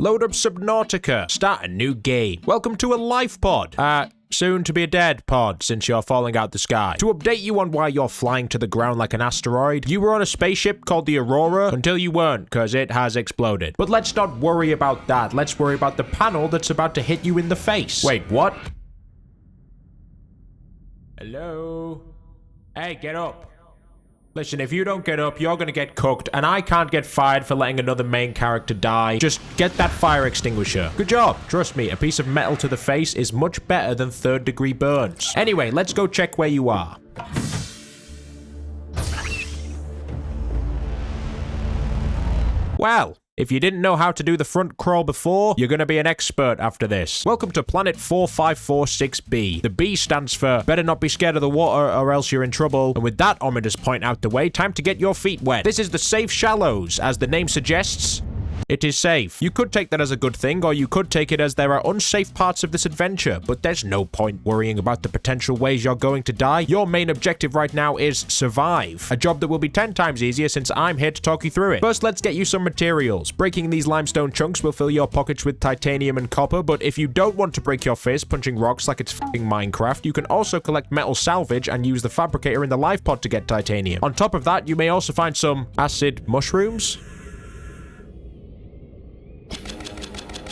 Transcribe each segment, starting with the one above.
Load up Subnautica. Start a new game. Welcome to a life pod. Soon to be a dead pod since you're falling out the sky. To update you on why you're flying to the ground like an asteroid, you were on a spaceship called the Aurora until you weren't, because it has exploded. But let's not worry about that. Let's worry about the panel that's about to hit you in the face. Wait, what? Hello? Hey, get up. Listen, if you don't get up, you're gonna get cooked, and I can't get fired for letting another main character die. Just get that fire extinguisher. Good job. Trust me, a piece of metal to the face is much better than third-degree burns. Anyway, let's go check where you are. Well, if you didn't know how to do the front crawl before, you're gonna be an expert after this. Welcome to planet 4546B. The B stands for better not be scared of the water or else you're in trouble. And with that ominous point out the way, time to get your feet wet. This is the Safe Shallows. As the name suggests, it is safe. You could take that as a good thing, or you could take it as there are unsafe parts of this adventure, but there's no point worrying about the potential ways you're going to die. Your main objective right now is survive. A job that will be 10 times easier since I'm here to talk you through it. First, let's get you some materials. Breaking these limestone chunks will fill your pockets with titanium and copper, but if you don't want to break your fist punching rocks like it's f***ing Minecraft, you can also collect metal salvage and use the fabricator in the life pod to get titanium. On top of that, you may also find some acid mushrooms.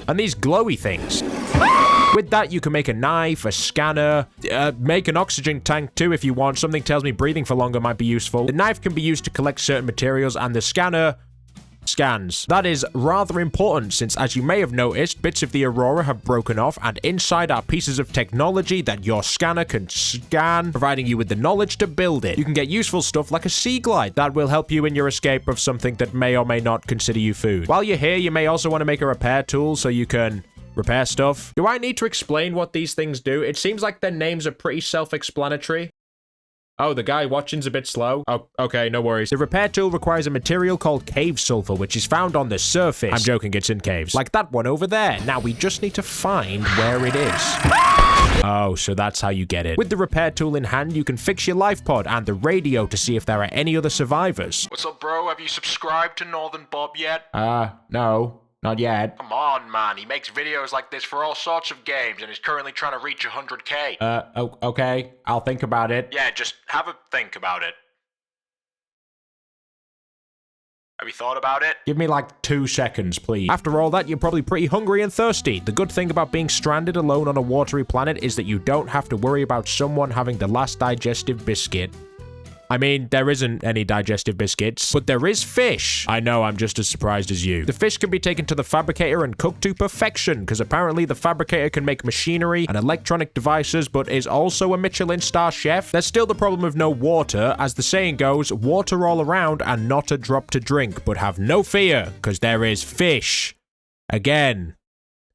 And these glowy things. With that, you can make a knife, a scanner, make an oxygen tank too if you want. Something tells me breathing for longer might be useful. The knife can be used to collect certain materials, and the scanner scans. That is rather important since, as you may have noticed, bits of the Aurora have broken off, and inside are pieces of technology that your scanner can scan, providing you with the knowledge to build it. You can get useful stuff like a sea glide that will help you in your escape of something that may or may not consider you food. While you're here, you may also want to make a repair tool so you can repair stuff. Do I need to explain what these things do? It seems like their names are pretty self-explanatory. Oh, the guy watching's a bit slow. Oh, okay, no worries. The repair tool requires a material called cave sulfur, which is found on the surface. I'm joking, it's in caves. Like that one over there. Now, we just need to find where it is. Oh, so that's how you get it. With the repair tool in hand, you can fix your life pod and the radio to see if there are any other survivors. What's up, bro? Have you subscribed to Northern Bob yet? No. Not yet. Come on, man. He makes videos like this for all sorts of games and is currently trying to reach 100K. Okay. I'll think about it. Yeah, just have a think about it. Have you thought about it? Give me like 2 seconds, please. After all that, you're probably pretty hungry and thirsty. The good thing about being stranded alone on a watery planet is that you don't have to worry about someone having the last digestive biscuit. I mean, there isn't any digestive biscuits, but there is fish. I know, I'm just as surprised as you. The fish can be taken to the fabricator and cooked to perfection, because apparently the fabricator can make machinery and electronic devices, but is also a Michelin star chef. There's still the problem of no water. As the saying goes, water all around and not a drop to drink, but have no fear, because there is fish. Again.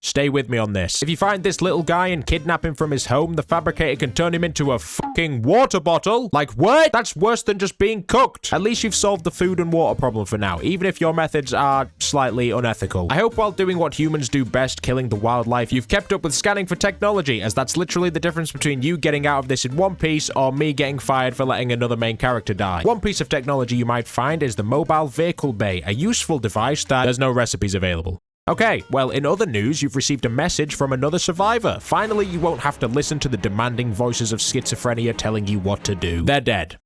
Stay with me on this. If you find this little guy and kidnap him from his home, the fabricator can turn him into a fucking water bottle. Like, what? That's worse than just being cooked. At least you've solved the food and water problem for now, even if your methods are slightly unethical. I hope while doing what humans do best, killing the wildlife, you've kept up with scanning for technology, as that's literally the difference between you getting out of this in one piece or me getting fired for letting another main character die. One piece of technology you might find is the mobile vehicle bay, a useful device that there's no recipes available. Okay, well, in other news, you've received a message from another survivor. Finally, you won't have to listen to the demanding voices of schizophrenia telling you what to do. They're dead.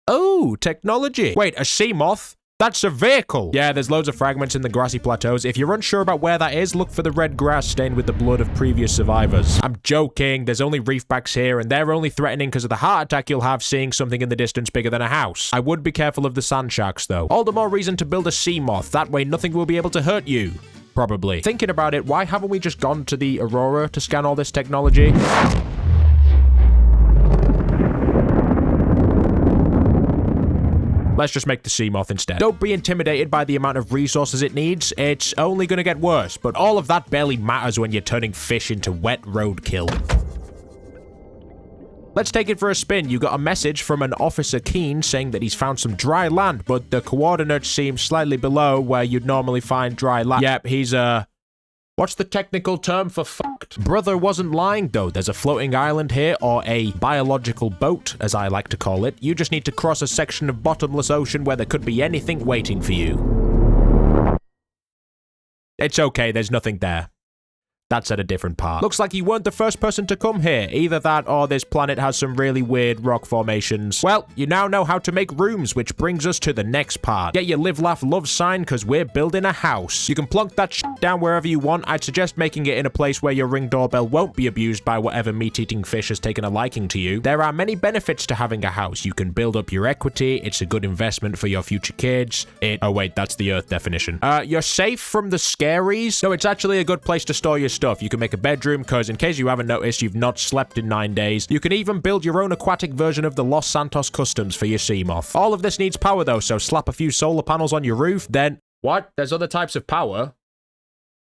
Oh, technology. Wait, a sea moth? That's a vehicle. Yeah, there's loads of fragments in the grassy plateaus. If you're unsure about where that is, look for the red grass stained with the blood of previous survivors. I'm joking. There's only reefbacks here, and they're only threatening because of the heart attack you'll have seeing something in the distance bigger than a house. I would be careful of the sand sharks, though. All the more reason to build a sea moth. That way, nothing will be able to hurt you. Probably. Thinking about it, why haven't we just gone to the Aurora to scan all this technology? Let's just make the sea moth instead. Don't be intimidated by the amount of resources it needs. It's only gonna get worse, but all of that barely matters when you're turning fish into wet roadkill. Let's take it for a spin. You got a message from an Officer Keen saying that he's found some dry land, but the coordinates seem slightly below where you'd normally find dry land. Yep, he's what's the technical term for fucked? Brother wasn't lying though. There's a floating island here, or a biological boat, as I like to call it. You just need to cross a section of bottomless ocean where there could be anything waiting for you. It's okay, there's nothing there. That's at a different part. Looks like you weren't the first person to come here. Either that or this planet has some really weird rock formations. Well, you now know how to make rooms, which brings us to the next part. Get your live, laugh, love sign because we're building a house. You can plunk that shit down wherever you want. I'd suggest making it in a place where your Ring doorbell won't be abused by whatever meat-eating fish has taken a liking to you. There are many benefits to having a house. You can build up your equity. It's a good investment for your future kids. Oh wait, that's the Earth definition. You're safe from the scaries. So it's actually a good place to store your stuff. You can make a bedroom because in case you haven't noticed, you've not slept in 9 days. You can even build your own aquatic version of the Los Santos Customs for your Seamoth. All of this needs power though, so slap a few solar panels on your roof, then... What? There's other types of power?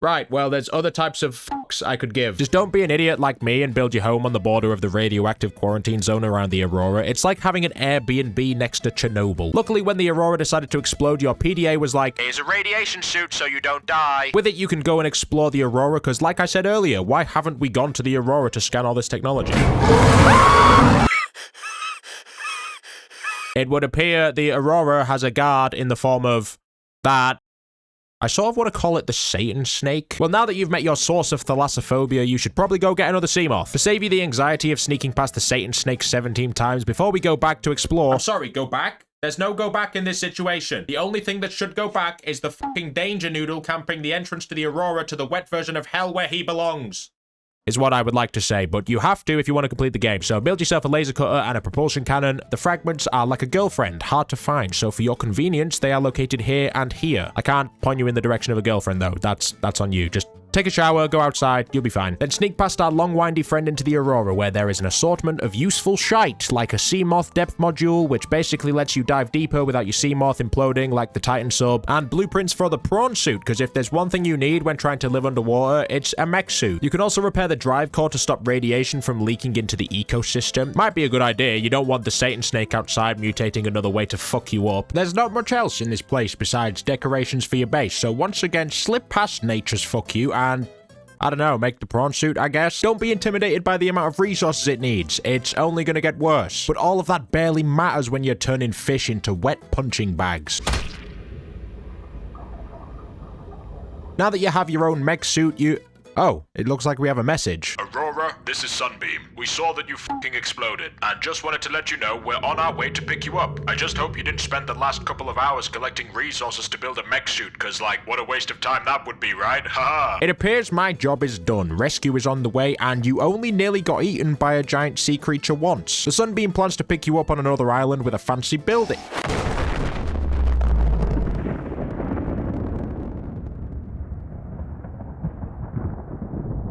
Right, well, there's other types of fucks I could give. Just don't be an idiot like me and build your home on the border of the radioactive quarantine zone around the Aurora. It's like having an Airbnb next to Chernobyl. Luckily, when the Aurora decided to explode, your PDA was like, Here's a radiation suit so you don't die. with it, you can go and explore the Aurora, because like I said earlier, why haven't we gone to the Aurora to scan all this technology? It would appear the Aurora has a guard in the form of that. I sort of want to call it the Satan snake. Well, now that you've met your source of thalassophobia, you should probably go get another Seamoth. To save you the anxiety of sneaking past the Satan snake 17 times before we go back to explore... I'm sorry, go back? There's no go back in this situation. The only thing that should go back is the fucking danger noodle camping the entrance to the Aurora to the wet version of hell where he belongs. Is what I would like to say, but you have to if you want to complete the game. So build yourself a laser cutter and a propulsion cannon. The fragments are like a girlfriend, hard to find, so for your convenience, they are located here and here. I can't point you in the direction of a girlfriend though, that's on you. Just take a shower, go outside, you'll be fine. Then sneak past our long windy friend into the Aurora where there is an assortment of useful shite, like a Seamoth depth module, which basically lets you dive deeper without your Seamoth imploding like the Titan sub, and blueprints for the prawn suit, because if there's one thing you need when trying to live underwater, it's a mech suit. You can also repair the drive core to stop radiation from leaking into the ecosystem. Might be a good idea, you don't want the Satan snake outside mutating another way to fuck you up. There's not much else in this place besides decorations for your base, so once again, slip past nature's fuck you and, I don't know, make the prawn suit, I guess. Don't be intimidated by the amount of resources it needs. It's only gonna get worse. But all of that barely matters when you're turning fish into wet punching bags. Now that you have your own mech suit, Oh, it looks like we have a message. Aurora, this is Sunbeam. We saw that you fucking exploded, and just wanted to let you know we're on our way to pick you up. I just hope you didn't spend the last couple of hours collecting resources to build a mech suit, cause like, what a waste of time that would be, right? Haha. It appears my job is done. Rescue is on the way, and you only nearly got eaten by a giant sea creature once. The Sunbeam plans to pick you up on another island with a fancy building.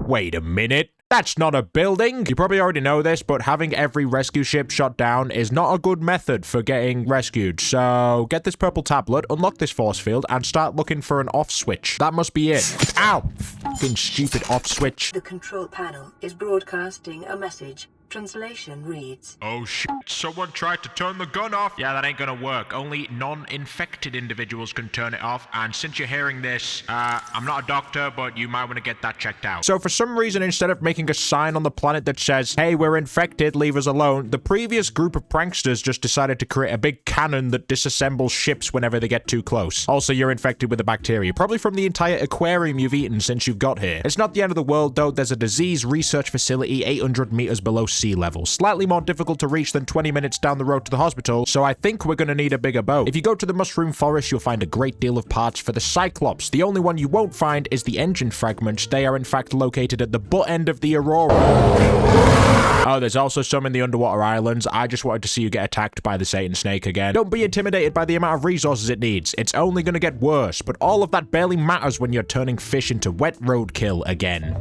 Wait a minute. That's not a building! You probably already know this, but having every rescue ship shot down is not a good method for getting rescued. So get this purple tablet, unlock this force field, and start looking for an off switch. That must be it. Ow! Fucking stupid off switch. The control panel is broadcasting a message. Translation reads, Oh shit, someone tried to turn the gun off. Yeah, that ain't gonna work. Only non-infected individuals can turn it off. And since you're hearing this, I'm not a doctor, but you might want to get that checked out. So for some reason, instead of making a sign on the planet that says, hey, we're infected, leave us alone, the previous group of pranksters just decided to create a big cannon that disassembles ships whenever they get too close. Also, you're infected with a bacteria, probably from the entire aquarium you've eaten since you've got here. It's not the end of the world, though. There's a disease research facility 800 meters below sea level. Slightly more difficult to reach than 20 minutes down the road to the hospital, so I think we're gonna need a bigger boat. If you go to the mushroom forest, you'll find a great deal of parts for the Cyclops. The only one you won't find is the engine fragments. They are in fact located at the butt end of the Aurora. Oh, there's also some in the underwater islands. I just wanted to see you get attacked by the Satan snake again. Don't be intimidated by the amount of resources it needs. It's only gonna get worse, but all of that barely matters when you're turning fish into wet roadkill again.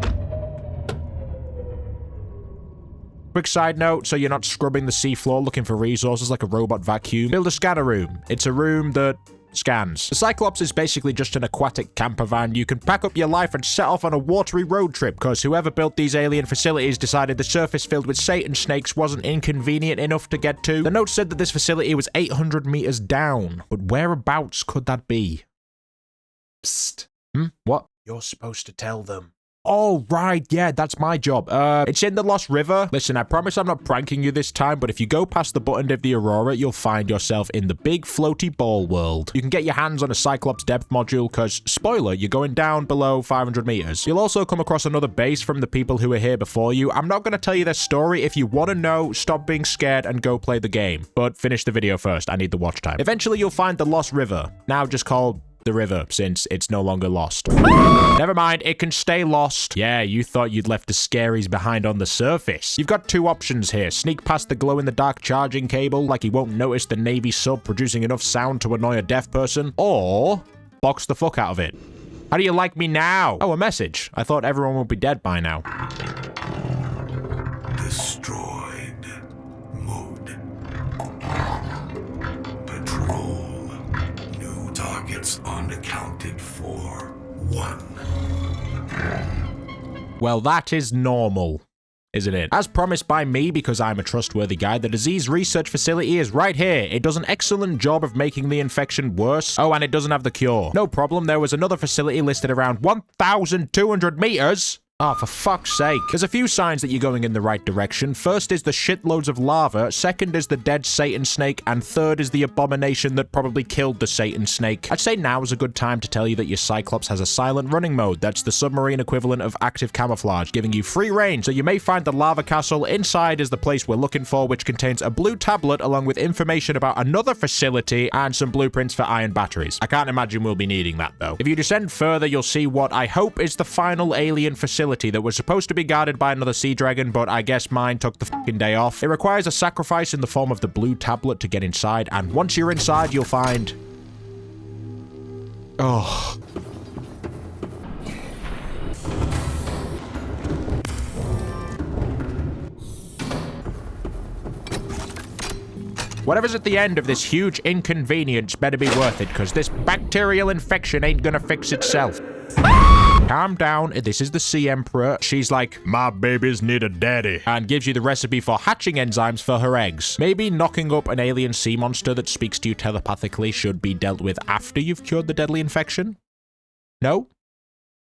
Quick side note, so you're not scrubbing the seafloor looking for resources like a robot vacuum, build a scanner room. It's a room that scans. The Cyclops is basically just an aquatic camper van. You can pack up your life and set off on a watery road trip, because whoever built these alien facilities decided the surface filled with Satan snakes wasn't inconvenient enough to get to. The note said that this facility was 800 meters down, but whereabouts could that be? Psst. What? You're supposed to tell them. Oh, right, yeah, that's my job. It's in the Lost River. Listen, I promise I'm not pranking you this time, but if you go past the button of the Aurora, you'll find yourself in the big floaty ball world. You can get your hands on a Cyclops depth module, because, spoiler, you're going down below 500 meters. You'll also come across another base from the people who were here before you. I'm not going to tell you their story. If you want to know, stop being scared and go play the game. But finish the video first. I need the watch time. Eventually, you'll find the Lost River, now just called the river, since it's no longer lost. Never mind, it can stay lost. Yeah, you thought you'd left the scaries behind on the surface. You've got two options here. Sneak past the glow-in-the-dark charging cable like he won't notice the Navy sub producing enough sound to annoy a deaf person, or box the fuck out of it. How do you like me now? Oh, a message. I thought everyone would be dead by now. Destroyed. Mode. Patrol. New targets unaccounted for. 1. Well, that is normal, isn't it? As promised by me, because I'm a trustworthy guy, the disease research facility is right here. It does an excellent job of making the infection worse. Oh, and it doesn't have the cure. No problem, there was another facility listed around 1,200 meters. Ah, for fuck's sake. There's a few signs that you're going in the right direction. First is the shitloads of lava, second is the dead Satan snake, and third is the abomination that probably killed the Satan snake. I'd say now is a good time to tell you that your Cyclops has a silent running mode. That's the submarine equivalent of active camouflage, giving you free reign, so you may find the lava castle. Inside is the place we're looking for, which contains a blue tablet along with information about another facility and some blueprints for iron batteries. I can't imagine we'll be needing that, though. If you descend further, you'll see what I hope is the final alien facility that was supposed to be guarded by another sea dragon, but I guess mine took the fucking day off. It requires a sacrifice in the form of the blue tablet to get inside, and once you're inside, you'll find... Oh... Whatever's at the end of this huge inconvenience better be worth it, because this bacterial infection ain't gonna fix itself. Calm down, this is the Sea Emperor. She's like, my babies need a daddy, and gives you the recipe for hatching enzymes for her eggs. Maybe knocking up an alien sea monster that speaks to you telepathically should be dealt with after you've cured the deadly infection? No?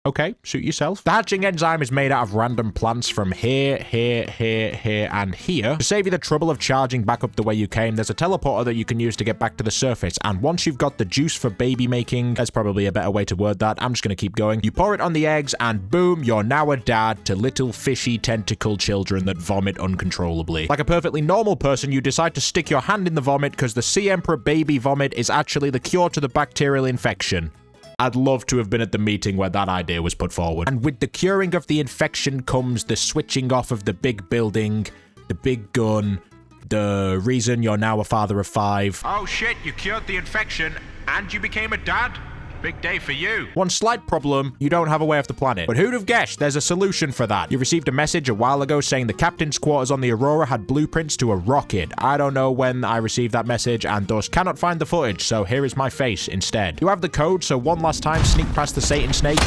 Okay, suit yourself. The hatching enzyme is made out of random plants from here, and here. To save you the trouble of charging back up the way you came, there's a teleporter that you can use to get back to the surface, and once you've got the juice for baby making, that's probably a better way to word that, I'm just gonna keep going. You pour it on the eggs, and boom, you're now a dad to little fishy tentacle children that vomit uncontrollably. Like a perfectly normal person, you decide to stick your hand in the vomit because the Sea Emperor baby vomit is actually the cure to the bacterial infection. I'd love to have been at the meeting where that idea was put forward. And with the curing of the infection comes the switching off of the big building, the big gun, the reason you're now a father of 5. Oh shit, you cured the infection and you became a dad? Big day for you. One slight problem, you don't have a way off the planet. But who'd have guessed there's a solution for that? You received a message a while ago saying the captain's quarters on the Aurora had blueprints to a rocket. I don't know when I received that message and thus cannot find the footage, so here is my face instead. You have the code, so one last time sneak past the Satan snake.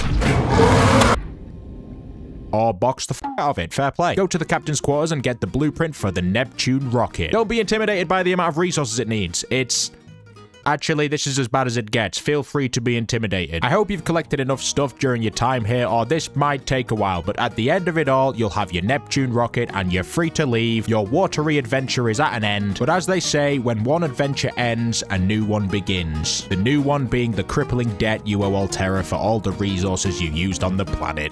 Or box the f*** out of it. Fair play. Go to the captain's quarters and get the blueprint for the Neptune rocket. Don't be intimidated by the amount of resources it needs. Actually, this is as bad as it gets. Feel free to be intimidated. I hope you've collected enough stuff during your time here, or this might take a while, but at the end of it all, you'll have your Neptune rocket and you're free to leave. Your watery adventure is at an end, but as they say, when one adventure ends, a new one begins. The new one being the crippling debt you owe Alterra for all the resources you used on the planet.